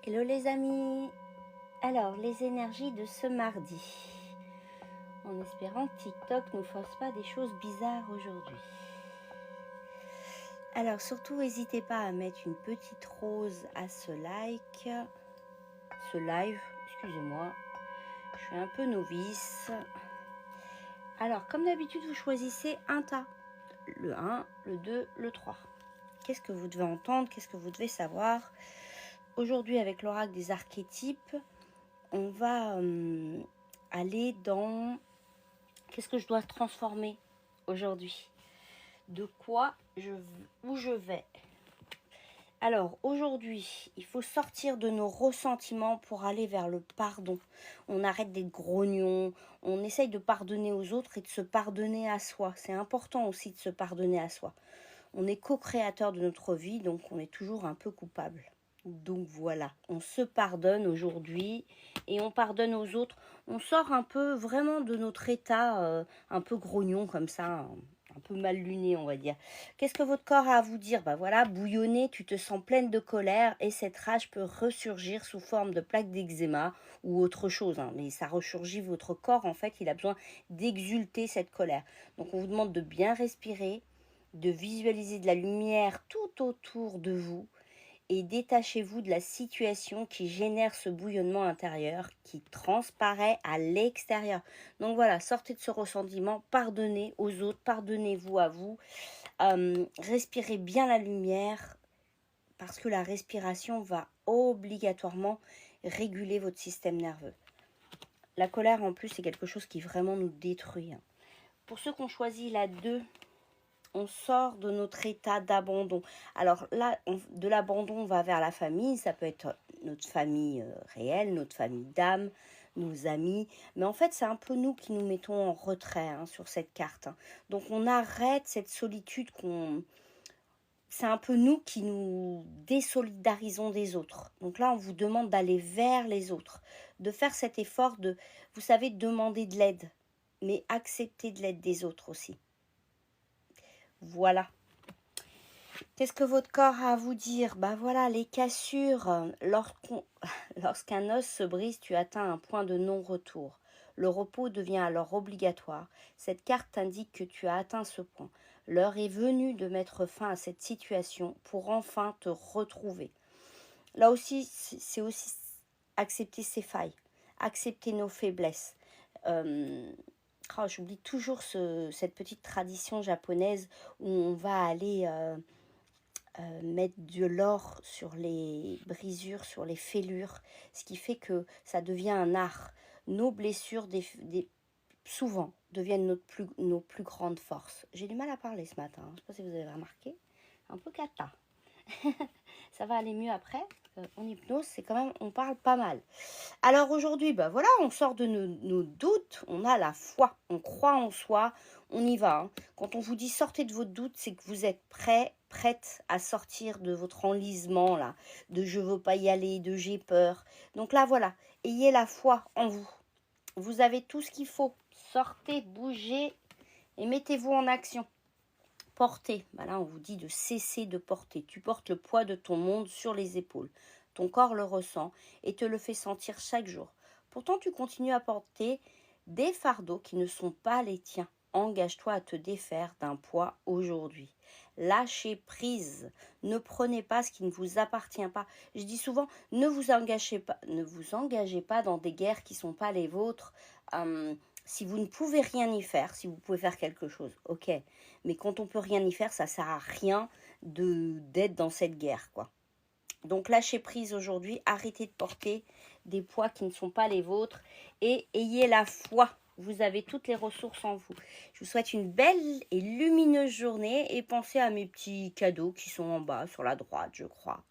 Hello les amis. Alors, les énergies de ce mardi. En espérant que TikTok ne fasse pas des choses bizarres aujourd'hui. Alors, surtout, n'hésitez pas à mettre une petite rose à ce live, excusez-moi. Je suis un peu novice. Alors, comme d'habitude, vous choisissez un tas. Le 1, le 2, le 3. Qu'est-ce que vous devez entendre? Qu'est-ce que vous devez savoir? Aujourd'hui, avec l'oracle des archétypes, on va aller dans qu'est-ce que je dois transformer aujourd'hui, de quoi où je vais. Alors aujourd'hui, il faut sortir de nos ressentiments pour aller vers le pardon. On arrête d'être grognon, on essaye de pardonner aux autres et de se pardonner à soi. C'est important aussi de se pardonner à soi. On est co-créateur de notre vie, donc on est toujours un peu coupable. Donc voilà, on se pardonne aujourd'hui et on pardonne aux autres. On sort un peu vraiment de notre état un peu grognon comme ça, un peu mal luné on va dire. Qu'est-ce que votre corps a à vous dire? Bah voilà, bouillonné, tu te sens pleine de colère et cette rage peut ressurgir sous forme de plaques d'eczéma ou autre chose. Mais ça ressurgit votre corps, en fait, il a besoin d'exulter cette colère. Donc on vous demande de bien respirer, de visualiser de la lumière tout autour de vous et détachez-vous de la situation qui génère ce bouillonnement intérieur qui transparaît à l'extérieur. Donc voilà, sortez de ce ressentiment, pardonnez aux autres, pardonnez-vous à vous, respirez bien la lumière parce que la respiration va obligatoirement réguler votre système nerveux. La colère en plus c'est quelque chose qui vraiment nous détruit. Pour ceux qui ont choisi la 2, on sort de notre état d'abandon. Alors là, de l'abandon, on va vers la famille. Ça peut être notre famille réelle, notre famille d'âme, nos amis. Mais en fait, c'est un peu nous qui nous mettons en retrait sur cette carte. Donc on arrête cette solitude c'est un peu nous qui nous désolidarisons des autres. Donc là, on vous demande d'aller vers les autres, de faire cet effort de, vous savez, demander de l'aide, mais accepter de l'aide des autres aussi. Voilà. Qu'est-ce que votre corps a à vous dire? Bah voilà, les cassures. Lorsqu'un os se brise, tu atteins un point de non-retour. Le repos devient alors obligatoire. Cette carte indique que tu as atteint ce point. L'heure est venue de mettre fin à cette situation pour enfin te retrouver. Là aussi, c'est aussi accepter ses failles, accepter nos faiblesses. J'oublie toujours cette petite tradition japonaise où on va aller mettre de l'or sur les brisures, sur les fêlures, ce qui fait que ça devient un art. Nos blessures, souvent, deviennent nos plus grandes forces. J'ai du mal à parler ce matin, je ne sais pas si vous avez remarqué, un peu cata. Ça va aller mieux après. En hypnose, c'est quand même, on parle pas mal. Alors aujourd'hui, bah voilà, on sort de nos doutes, on a la foi, on croit en soi, on y va. Quand on vous dit sortez de votre doute, c'est que vous êtes prête à sortir de votre enlisement là, de je veux pas y aller, de j'ai peur. Donc là voilà, ayez la foi en vous. Vous avez tout ce qu'il faut. Sortez, bougez et mettez-vous en action. Porter, bah là on vous dit de cesser de porter. Tu portes le poids de ton monde sur les épaules. Ton corps le ressent et te le fait sentir chaque jour. Pourtant tu continues à porter des fardeaux qui ne sont pas les tiens. Engage-toi à te défaire d'un poids aujourd'hui. Lâchez prise. Ne prenez pas ce qui ne vous appartient pas. Je dis souvent, ne vous engagez pas dans des guerres qui ne sont pas les vôtres. Si vous ne pouvez rien y faire, si vous pouvez faire quelque chose, ok. Mais quand on peut rien y faire, ça sert à rien d'être dans cette guerre, quoi. Donc lâchez prise aujourd'hui, arrêtez de porter des poids qui ne sont pas les vôtres et ayez la foi. Vous avez toutes les ressources en vous. Je vous souhaite une belle et lumineuse journée et pensez à mes petits cadeaux qui sont en bas sur la droite, je crois.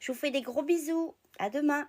Je vous fais des gros bisous. À demain.